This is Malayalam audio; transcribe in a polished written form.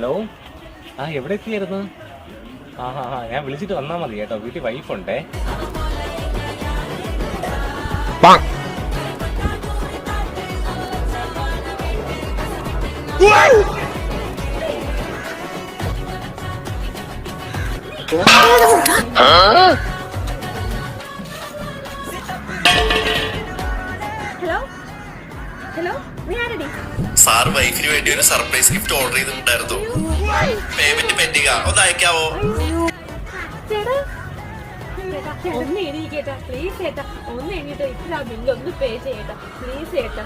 ഹലോ, എവിടെ എത്തിയായിരുന്നു? ഞാൻ വിളിച്ചിട്ട് വന്നാൽ മതി കേട്ടോ, വീട്ടിൽ വൈഫുണ്ടേ. സാർ വൈഫിന് വേണ്ടി ഒരു സർപ്രൈസ് ഗിഫ്റ്റ് ഓർഡർ ചെയ്തിട്ടുണ്ടായിരുന്നു. പേയ്മെന്റ് പെൻഡിംഗ് ഒന്ന് അയക്കാവോ? ഒന്ന് എണീക്കേട്ടാ പ്ലീസ് ചേട്ടാ, ഒന്ന് എണീട്ടോ, ഇത്ര ബില്ല് ഒന്ന് പേ ചെയ്യട്ടാ പ്ലീസ് ചേട്ടാ.